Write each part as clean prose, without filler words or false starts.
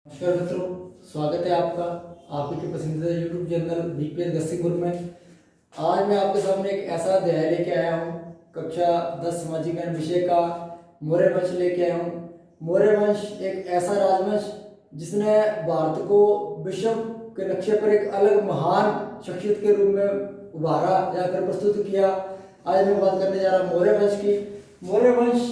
नमस्कार मित्रों, स्वागत है आपका आपके के पसंदीदा यूट्यूब चैनल बीपीएस गस्सीपुर में। आज मैं आपके सामने एक ऐसा अध्याय लेके आया हूँ, कक्षा 10 सामाजिक ज्ञान विषय का मौर्य वंश लेके आया हूँ। मौर्य वंश एक ऐसा राजवंश जिसने भारत को विश्व के नक्शे पर एक अलग महान शख्सियत के रूप में उभारा या फिर प्रस्तुत किया। आज मैं बात करने जा रहा हूँ मौर्य वंश की। मौर्य वंश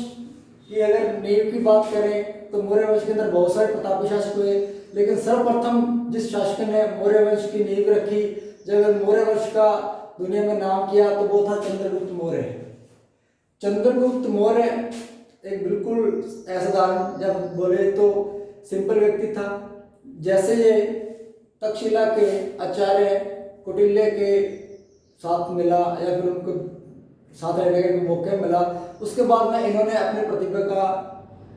की अगर नींव की बात करें तो मौर्य वंश के अंदर बहुत सारे प्रतापी शासक हुए, लेकिन सर्वप्रथम जिस शासक ने मौर्य वंश की नींव रखी, जब मौर्य वंश का दुनिया में नाम किया तो वो था चंद्रगुप्त मौर्य। चंद्रगुप्त मौर्य एक बिल्कुल असाधारण, जब बोले तो सिंपल व्यक्ति था। जैसे ये तक्षशिला के आचार्य कौटिल्य के साथ मिला या फिर उनको साथ रहने का मौका मिला, उसके बाद में इन्होंने अपने प्रतिभा का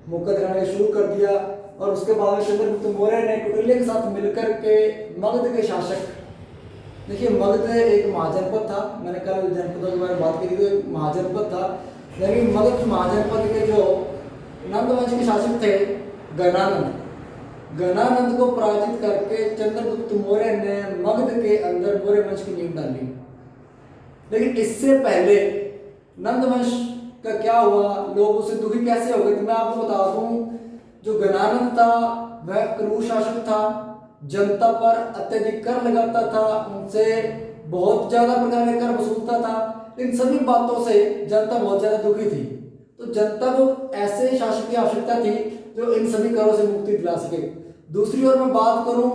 मौका दिखाना शुरू कर दिया। और उसके बाद में चंद्रगुप्त मौर्य ने कौटिल्य के साथ मिलकर के मगध के शासक, देखिए मगध एक महाजनपद था, मैंने कल जनपदों के बारे में बात की थी, तो एक महाजनपद था। लेकिन मगध महाजनपद के जो नंद वंश के शासक थे गणानंद को पराजित करके चंद्रगुप्त मौर्य ने मगध के अंदर मौर्य वंश की नींव डाली। लेकिन इससे पहले नंद वंश का क्या हुआ, लोग उससे दुखी कैसे हो गए, तो मैं आपको बता दूं। जो गणानंद था वह क्रूर शासक था, जनता पर अत्यधिक कर लगाता था, उनसे बहुत ज्यादा प्रकार के कर वसूलता था। इन सभी बातों से जनता बहुत ज्यादा दुखी थी। तो जनता को ऐसे शासक की आवश्यकता थी जो इन सभी करों से मुक्ति दिला सके। दूसरी ओर मैं बात करूं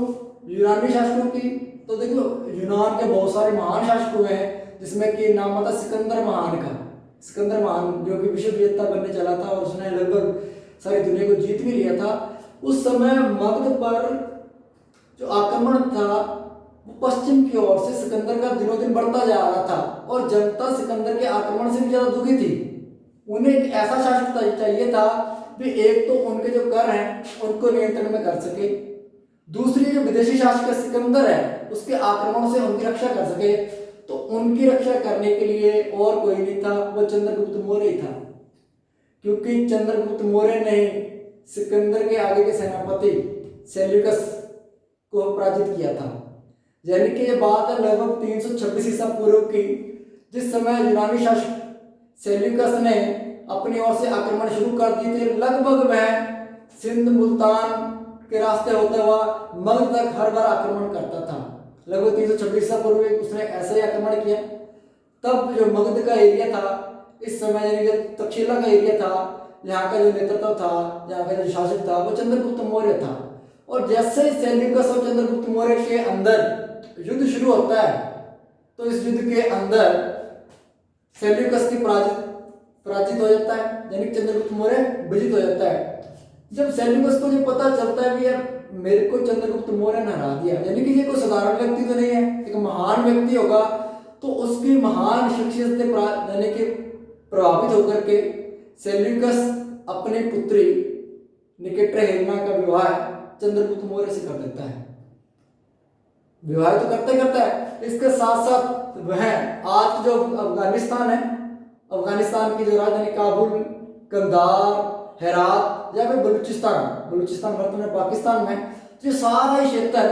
यूनानी शासकों की, तो देखो यूनान के बहुत सारे महान शासक हुए हैं, जिसमें कि नाम आता सिकंदर महान का। सिकंदर महान जो कि विश्व विजेता बनने चला था और उसने लगभग सारी दुनिया को जीत भी लिया था। उस समय मगध पर जो आक्रमण था वो पश्चिम की ओर से सिकंदर का दिनों दिन बढ़ता जा रहा था, और जनता सिकंदर के आक्रमण से भी ज्यादा दुखी थी। उन्हें एक ऐसा शासक चाहिए था भी एक तो उनके जो कर हैं उनको नियंत्रण में कर सके, दूसरी जो विदेशी शासक सिकंदर है उसके आक्रमण से उनकी रक्षा कर सके। तो उनकी रक्षा करने के लिए और कोई नहीं था, वो चंद्रगुप्त मौर्य ही था। क्योंकि चंद्रगुप्त मौर्य ने सिकंदर के आगे के सेनापति सेल्यूकस को पराजित किया था। यानी कि ये बात है लगभग 326 ईसा पूर्व की, जिस समय यूनानी शासक सेल्यूकस ने अपनी ओर से आक्रमण शुरू कर दिए थे। लगभग वह सिंध मुल्तान के रास्ते होता हुआ मगध तक हर बार आक्रमण करता था। लगभग 326 ईसा पूर्व उसने ऐसे ही आक्रमण किया। तब जो मगध का एरिया था, इस समय यानी कि तक्षशिला का एरिया था, यहाँ का जो नेतृत्व था, यहाँ का जो शासक था वो चंद्रगुप्त मौर्य था। और जैसे ही सेल्यूकस और चंद्रगुप्त मौर्य के अंदर युद्ध शुरू होता है, तो इस युद्ध के अंदर सेल्यूकस की पराजित हो जाता है, यानी चंद्रगुप्त मौर्य विजित हो जाता है। जब सेल्यूकस को ये पता चलता है कि यार मेरे को चंद्रगुप्त मौर्य ने हरा दिया, यानी कि ये कोई साधारण व्यक्ति तो नहीं है, एक महान व्यक्ति होगा, तो उसकी महान शख्सियत से यानी कि प्रभावित होकर के सेल्यूकस अपनी पुत्री निकेटर हेलेना का विवाह चंद्रगुप्त मौर्य से कर देता है। विवाह तो करता है, इसके साथ साथ वह आज जो अफगानिस्तान है, अफगानिस्तान की जो राजधानी काबुल, कंधार, हेरात या फिर बलूचिस्तान वर्तमान पाकिस्तान में, ये सारा क्षेत्र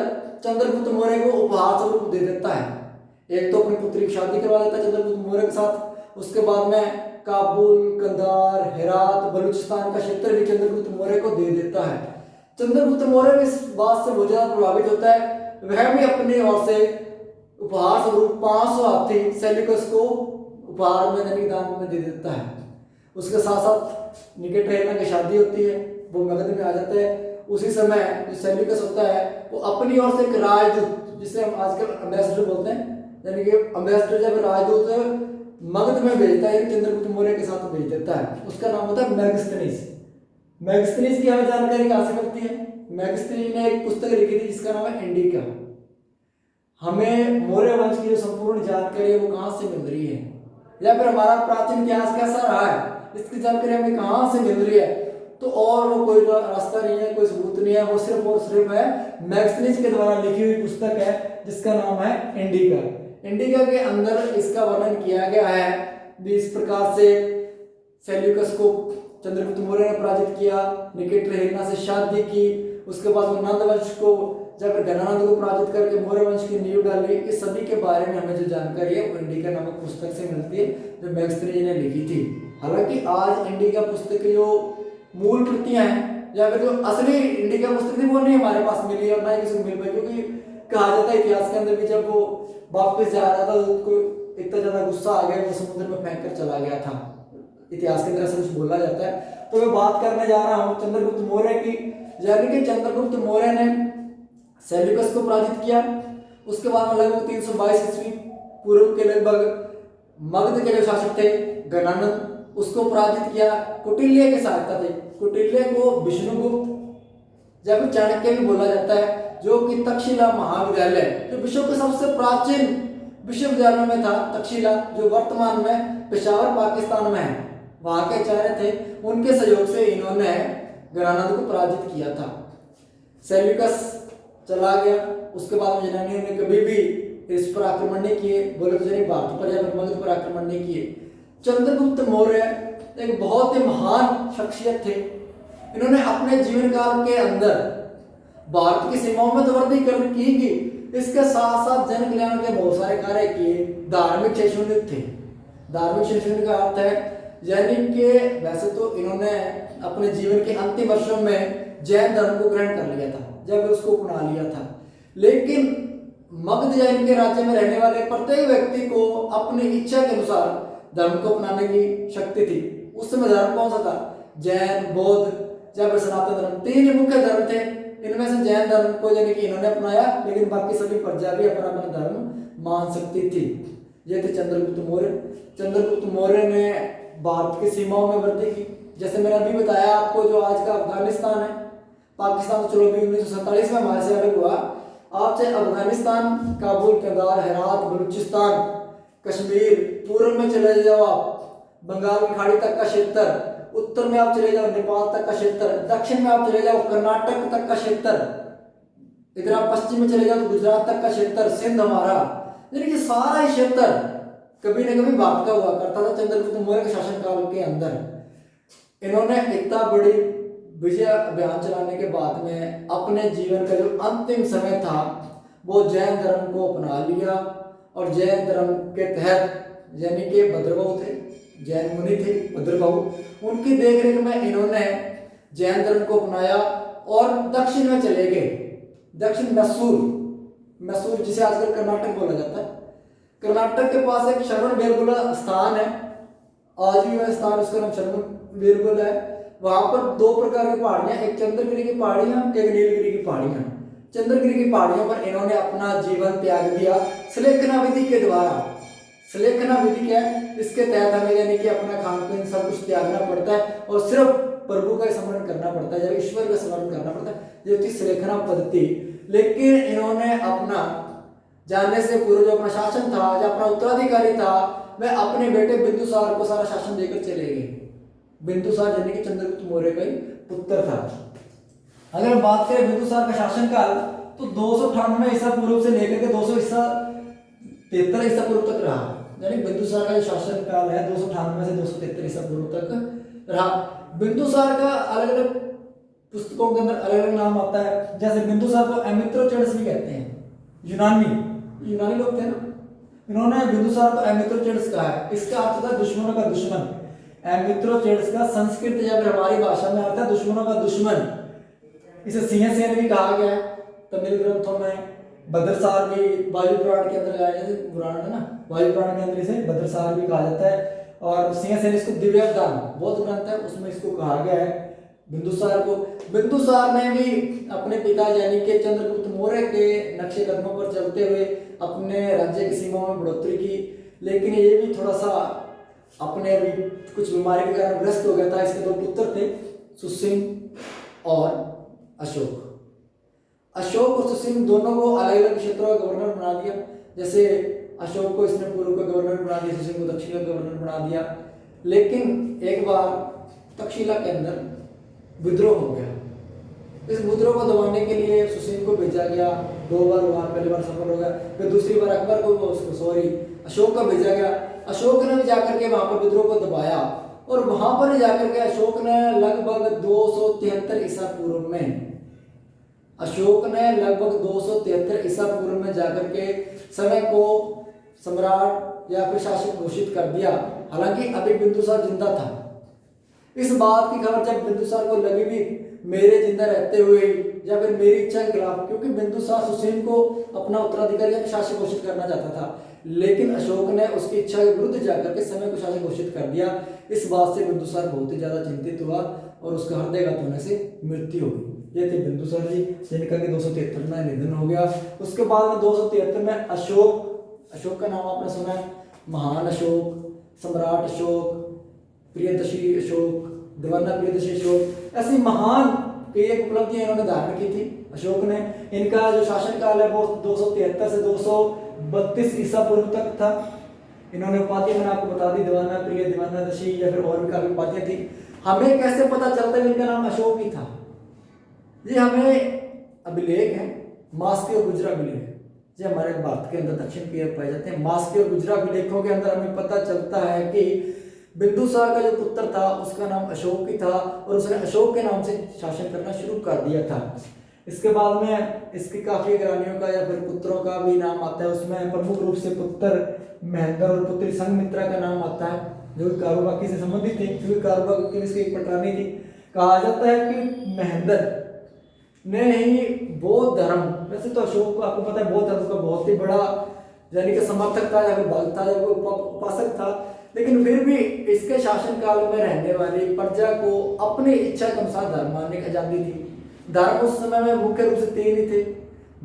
चंद्रगुप्त मौर्य को उपहार स्वरूप दे देता है। एक तो अपनी पुत्री की शादी करवा देता है चंद्रगुप्त मौर्य के साथ, उसके बाद में काबुल, कंधार, हेरात, बलूचिस्तान का क्षेत्र भी चंद्रगुप्त मौर्य को दे देता है। चंद्रगुप्त मौर्य इस बात से बहुत ज्यादा प्रभावित होता है, वह भी अपनी ओर से उपहार स्वरूप 500 हाथी सेल्यूकस को उपहार में दान में दे देता है। उसके साथ साथ निकेटर हेलेना की शादी होती है, वो मगध में आ जाता है। उसी समय जो सेल्यूकस होता है वो अपनी ओर से एक राजदूत, जिसे हम आजकल अम्बेसडर बोलते हैं, यानी कि अम्बेसडर जब राजदूत मगध में भेजता है, चंद्रगुप्त मौर्य के साथ भेज देता है, उसका नाम होता है मेगास्थनीज। मेगास्थनीज की हमें जानकारी कहाँ से मिलती है? मेगास्थनीज ने एक पुस्तक लिखी थी जिसका नाम है इंडिका। हमें मौर्य वंश की जो संपूर्ण जानकारी है वो कहाँ से मिल रही है, या फिर हमारा प्राचीन इतिहास कैसा रहा है, इसकी जानकारी हमें कहाँ से मिल रही है? तो और वो कोई रास्ता नहीं है, कोई सबूत नहीं है, वो सिर्फ और सिर्फ है मेगास्थनीज के द्वारा लिखी हुई पुस्तक है जिसका नाम है इंडिका। इंडिका के अंदर इसका वर्णन किया गया है भी इस प्रकार से सेल्यूकस को चंद्रगुप्त मौर्य ने पराजित किया, निकेटर हेलेना से शादी की, उसके बाद वो नंद वंश को जब गणानंद को पराजित करके मौर्य वंश की नींव डाली। इस सभी के बारे में हमें जो जानकारी है वो इंडिका नामक पुस्तक से मिलती है जो मैक्सवेल ने लिखी थी। हालांकि आज इंडिका पुस्तक की जो मूल प्रतियां हैं या फिर जो असली इंडिका पुस्तक थी वो नहीं हमारे पास मिली और ना ही किसी को मिल पाई, क्योंकि कहा जाता है इतिहास के अंदर भी जब वो वापस जा रहा था उसको इतना ज्यादा गुस्सा आ गया वो समुद्र में फेंक कर चला गया था। इतिहास के अंदर ऐसा कुछ बोला जाता है। तो मैं बात करने जा रहा हूँ चंद्रगुप्त मौर्य की, यानी कि चंद्रगुप्त मौर्य ने सेल्यूकस को पराजित किया। उसके बाद में लगभग 322 ईस्वी पूर्व के लगभग मगध के जो शासक थे गणानंद उसको पराजित किया। कौटिल्य के सहायता थे। कौटिल्य को विष्णुगुप्त या फिर चाणक्य भी बोला जाता है, जो कि तक्षशिला महाविद्यालय जो विश्व के सबसे प्राचीन विश्वविद्यालयों में था, तक्षशिला जो वर्तमान में पेशावर पाकिस्तान में है, वहां के आचार्य थे। उनके सहयोग से इन्होंने गणानंद को पराजित किया था। सेल्यूकस चला गया। उसके बाद में यूनानियों ने कभी भी इस पर आक्रमण नहीं किए, बोले तो भारत पर या फिर मगध पर आक्रमण नहीं किए। चंद्रगुप्त मौर्य एक बहुत ही महान शख्सियत थे। इन्होंने अपने जीवन काल के अंदर भारत की सीमाओं में तो वृद्धि की, इसके साथ साथ जन कल्याण के बहुत सारे कार्य किए। धार्मिक शैक्षणिक थे। धार्मिक शैक्षणिक का अर्थ है यानी कि वैसे तो इन्होंने अपने जीवन के अंतिम वर्षों में जैन धर्म को ग्रहण कर लिया था, जब उसको अपना लिया था। लेकिन मगध या इनके राज्य में रहने वाले प्रत्येक व्यक्ति को अपनी इच्छा के अनुसार धर्म को अपनाने की शक्ति थी। उस समय धर्म कौन सा था? जैन, बौद्ध या फिर सनातन धर्म, तीन मुख्य धर्म थे। इनमें से जैन धर्म को यानी कि इन्होंने अपनाया, लेकिन बाकी सभी प्रजा भी अपना अपना धर्म मान सकती थी। ये थे चंद्रगुप्त मौर्य। चंद्रगुप्त मौर्य ने भारत की सीमाओं में वृद्धि की। जैसे मैंने अभी बताया आपको, जो आज का अफगानिस्तान है, पाकिस्तान तो चलो भी 1947 में हमारे से अलग हुआ। आप चाहे अफगानिस्तान, काबुल, कंधार, हेरात, बलूचिस्तान, कश्मीर, पूर्व में चले जाओ आप बंगाल की खाड़ी तक का क्षेत्र, उत्तर में आप चले जाओ नेपाल तक का क्षेत्र, दक्षिण में आप चले जाओ कर्नाटक तक का क्षेत्र, इधर आप पश्चिम में चले जाओ तो गुजरात तक का क्षेत्र, सिंध हमारा, यानी कि सारा ही क्षेत्र कभी न कभी भारत का हुआ करता था चंद्रगुप्त मौर्य के शासनकाल के अंदर। इन्होंने इतना बड़ी विजय अभियान चलाने के बाद में अपने जीवन का जो अंतिम समय था वो जैन धर्म को अपना लिया। और जैन धर्म के तहत यानी कि भद्रबाहु थे, जैन मुनि थे भद्रबाहु, उनकी देखरेख में इन्होंने जैन धर्म को अपनाया और दक्षिण में चले गए। दक्षिण मैसूर जिसे आजकल कर्नाटक बोला जाता है, कर्नाटक के पास एक श्रवणबेलगोला स्थान है, आज भी वह स्थान, उसका नाम श्रवणबेलगोला है। वहां पर दो प्रकार की पहाड़ियां, एक चंद्रगिरी की पहाड़ियां, एक नीलगिरी की पहाड़ियां। चंद्रगिरी की पहाड़ियों पर इन्होंने अपना जीवन त्याग दिया सुलेखना विधि के द्वारा। सुलेखना विधि क्या है? इसके तहत हमें यानी कि अपना खान पीन सब कुछ त्यागना पड़ता है और सिर्फ प्रभु का स्मरण करना पड़ता है, जब ईश्वर का स्मरण करना पड़ता है, ये थी सुलेखना पद्धति। लेकिन इन्होंने अपना जाने से पूर्व जो अपना शासन था, जो अपना उत्तराधिकारी था, वह अपने बेटे बिंदुसार को सारा शासन देकर चले गए। बिंदुसार यानी कि चंद्रगुप्त मौर्य का ही पुत्र था। अगर हम बात करें बिंदुसार का शासनकाल तो 298 ईसा पूर्व से लेकर के 273 ईसा पूर्व तक रहा। यानी बिंदुसार का जो शासनकाल है 298 से 273 ईसा पूर्व तक रहा। बिंदुसार का अलग अलग पुस्तकों के अंदर अलग अलग नाम आता है। जैसे बिंदुसार को एमिथ्रोचेडस भी कहते हैं, यूनानी लोग थे ना, इन्होंने बिंदुसार को एमिथ्रोचेडस कहा है। इसका अर्थ था दुश्मनों का दुश्मन। एमिथ्रोचेडस का संस्कृत या फिर हमारी भाषा में अर्थ है दुश्मनों का दुश्मन। इसे सिंहसेन भी कहा गया है तमिल ग्रंथों में। भद्रसार भी वायु पुराण के अंदर गाया, पुराण है ना, वायु पुराण के अंदर इसे भद्रसार भी कहा जाता है। और सिंहसेन इसको दिव्यदान बौद्ध ग्रंथ है, उसमें इसको कहा गया है बिंदुसार को। बिंदुसार ने भी अपने पिता यानी कि चंद्रगुप्त मौर्य के नक्शे कदमों पर चलते हुए अपने राज्य की सीमाओं में बढ़ोतरी की, लेकिन ये भी थोड़ा सा अपने भी कुछ बीमारी के कारण ग्रस्त हो गया था। इसके दो पुत्र थे, सुसिम और अशोक। अशोक और सुसिम दोनों को अलग अलग क्षेत्रों का गवर्नर बना दिया। जैसे अशोक को इसने पूर्व का गवर्नर बना दिया, सुसिम को दक्षिण का गवर्नर बना दिया। लेकिन एक बार तक्षशिला के अंदर विद्रोह हो गया। इस विद्रोह को दबाने के लिए सुसिम को भेजा गया। 2 बार हुआ, पहली बार सफल हो गया, फिर दूसरी बार अकबर को अशोक का भेजा गया। अशोक ने भी जाकर के वहां पर विद्रोह को दबाया और वहां पर जाकर के अशोक ने लगभग 273 ईसा पूर्व में अशोक ने लगभग 273 ईसा पूर्व में जाकर के समय को सम्राट या फिर शासक घोषित कर दिया। हालांकि अभी बिंदुसार जिंदा था। इस बात की खबर जब बिंदुसार को लगी भी मेरे जिंदा रहते हुए या फिर मेरी इच्छा के खिलाफ, क्योंकि बिंदुसार सुसीम को अपना उत्तराधिकारी या शासक घोषित करना चाहता था, लेकिन अशोक ने उसकी इच्छा के विरुद्ध जाकर के समय को शासक घोषित कर दिया। इस बात से बिंदुसार बहुत ही ज्यादा चिंतित हुआ और उसका हृदयघात होने से मृत्यु हो गई। ये थे बिंदुसार जी, जिनका कि 273 में निधन हो गया। उसके बाद में 273 में अशोक का नाम आपने सुना है, महान अशोक, सम्राट अशोक, प्रियदर्शी अशोक, दिवाना प्रियदर्शी अशोक, ऐसी महान एक उपलब्धियां इन्होंने धारण की थी अशोक ने। इनका जो शासनकाल है वो 273 से 232 ईसा पूर्व तक था। इन्होंने उपाधियां मैंने आपको बता दी, दिवाना प्रिय, दिवाना दशी या फिर और भी काफी उपाधियां थी। हमें कैसे पता चलता है इनका नाम अशोक ही था? ये हमें अभिलेख है, मास्की और गुजरा अभिलेख, जो हमारे भारत के अंदर दक्षिण की ओर पाए जाते हैं। मास्की और गुजरा अभिलेखों के अंदर हमें पता चलता है कि बिंदुसार का जो पुत्र था उसका नाम अशोक ही था और उसने अशोक के नाम से शासन करना शुरू कर दिया था। इसके बाद में इसकी काफी रानियों का या फिर पुत्रों का भी नाम आता है। उसमें प्रमुख रूप से पुत्र महेंद्र और पुत्री संघमित्रा का नाम आता है, जो कारुबाकी से संबंधित थे, क्योंकि कारुबाकी इसकी एक पटरानी थी। कहा जाता है कि महेंद्र ने ही बौद्ध धर्म, वैसे तो अशोक को आपको पता है बौद्ध धर्म का बहुत ही बड़ा यानी कि समर्थक था या फिर भक्त था या फिर उपासक था, लेकिन फिर भी इसके शासनकाल में रहने वाली प्रजा को अपनी इच्छा के अनुसार धर्म मानने की आजादी थी। धर्म उस समय में मुख्य रूप से 3 ही थे,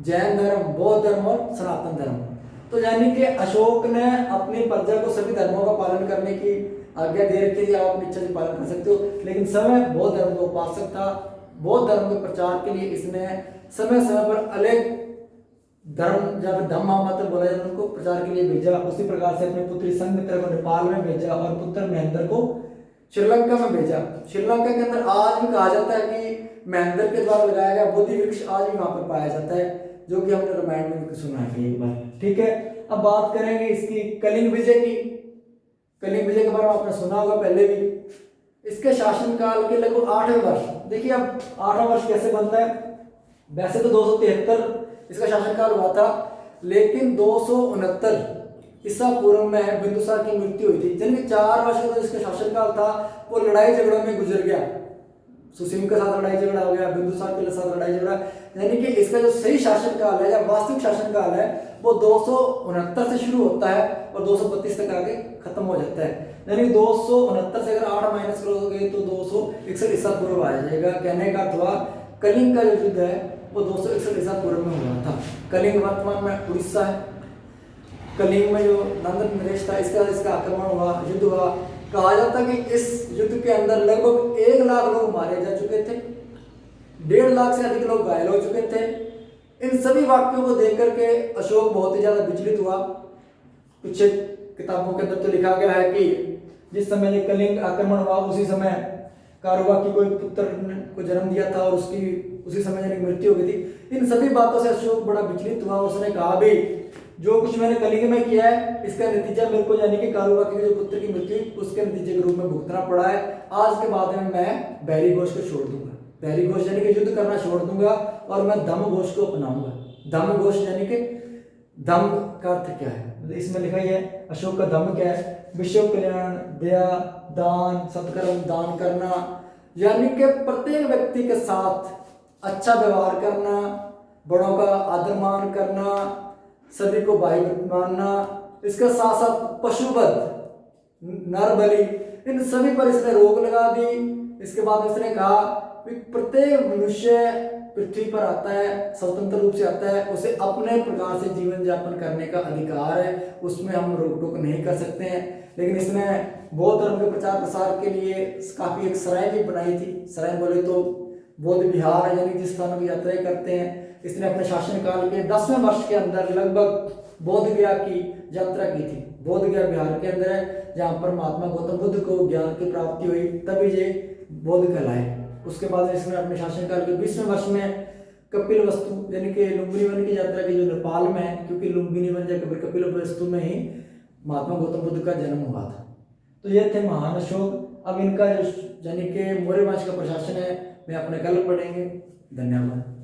जैन धर्म, बौद्ध धर्म और सनातन धर्म। तो यानी कि अशोक ने अपनी प्रजा को सभी धर्मों का पालन करने की आज्ञा दे रखी थी, आप अपनी इच्छा से पालन कर सकते हो, लेकिन समय बौद्ध धर्म का उपासक था। बौद्ध धर्म के प्रचार के लिए इसने समय समय पर अलग धर्म या फिर धम्म महामात्र बोला जाता है उनको प्रचार के लिए भेजा। उसी प्रकार से अपनी पुत्री संघमित्रा को नेपाल में भेजा और पुत्र महेंद्र को श्रीलंका में भेजा। श्रीलंका के अंदर आज भी कहा जाता है कि महेंद्र के द्वारा लगाया गया बोधि वृक्ष आज भी वहां पर पाया जाता है, जो कि हमने रामायण में सुना है एक बार। ठीक है, अब बात करेंगे इसकी कलिंग विजय की। कलिंग विजय के बारे में आपने सुना होगा पहले भी। इसके शासनकाल के लगभग 8वें वर्ष, देखिए अब 8वां वर्ष कैसे बनता है। वैसे तो 273 इसका शासनकाल हुआ था, लेकिन 269 ईसा पूर्व में बिंदुसार की मृत्यु हुई थी। यानी 4 वर्ष का जो इसका शासनकाल था वो लड़ाई झगड़ों में गुजर गया। सुसीम के साथ लड़ाई झगड़ा हो गया, बिंदुसार के साथ लड़ाई झगड़ा, यानी कि इसका जो सही शासनकाल है या वास्तविक शासनकाल है वो 269 से शुरू होता है और 232 तक आगे खत्म हो जाता है। यानी 269 से अगर 8 माइनस करोगे तो 261 ईसा पूर्व आ जाएगा। कहने का अर्थ हुआ कलिंग का जो युद्ध है वो 261 ईसा पूर्व में हुआ था। कलिंग वर्तमान में उड़ीसा है। कलिंग में जो नंद नरेश था इसका आक्रमण हुआ, युद्ध हुआ। कहा जाता है कि इस युद्ध के अंदर लगभग 1 लाख लोग मारे जा चुके थे, 1.5 लाख से अधिक लोग घायल हो चुके थे। इन सभी वाक्यों को देख करके अशोक बहुत ही ज्यादा विचलित हुआ। कुछ किताबों के अंदर तो लिखा गया है कि जिस समय ये कलिंग आक्रमण हुआ उसी समय कारुबाकी कोई पुत्र को जन्म दिया था और उसकी उसी समय मृत्यु हो गई थी। इन सभी बातों से अशोक बड़ा विचलित हुआ। उसने कहा भी जो कुछ मैंने कलिंग में किया है इसका नतीजा मेरे को यानी कि कारुबाकी के जो पुत्र की मृत्यु उसके नतीजे के रूप में भुगतना पड़ा है। आज के बाद में मैं बैरी घोष को छोड़ दूंगा, बैरी घोष यानी कि युद्ध करना छोड़ दूंगा और मैं धम्म घोष को अपनाऊंगा। धम्म घोष यानी कि धम्म का अर्थ क्या है, इसमें लिखा ही है अशोक का धम्म क्या है, विश्व कल्याण, दया, दान, सत्कर्म, दान करना, यानी कि प्रत्येक व्यक्ति के साथ अच्छा व्यवहार करना, बड़ों का आदर मान करना, सभी को भाई मानना, इसका साथ साथ पशुवध, नर बलि, इन सभी पर इसने रोक लगा दी। इसके बाद इसने कहा कि प्रत्येक मनुष्य पृथ्वी पर आता है, स्वतंत्र रूप से आता है, उसे अपने प्रकार से जीवन यापन करने का अधिकार है, उसमें हम रोक टोक नहीं कर सकते हैं। लेकिन इसने बौद्ध धर्म के प्रचार प्रसार के लिए काफी एक सराय भी बनाई थी। सराय बोले तो बौद्ध विहार यानी जिस स्थानों की यात्राएं करते हैं। इसने अपने शासनकाल के 10वें वर्ष के अंदर लगभग बोध गया की यात्रा की थी। बोध गया बिहार के अंदर है, जहाँ पर महात्मा गौतम बुद्ध को ज्ञान की प्राप्ति हुई, तभी ये बोध कहलाए। उसके बाद इसने अपने शासनकाल के 20वें वर्ष में कपिल वस्तु यानी कि लुम्बिनी वन की यात्रा की, जो नेपाल में है, क्योंकि लुम्बिनी वन या कपिल वस्तु में ही महात्मा गौतम बुद्ध का जन्म हुआ था। तो ये थे महान अशोक। अब इनका जो यानी कि मौर्य वंश का प्रशासन है मैं अपने कल पढ़ेंगे। धन्यवाद।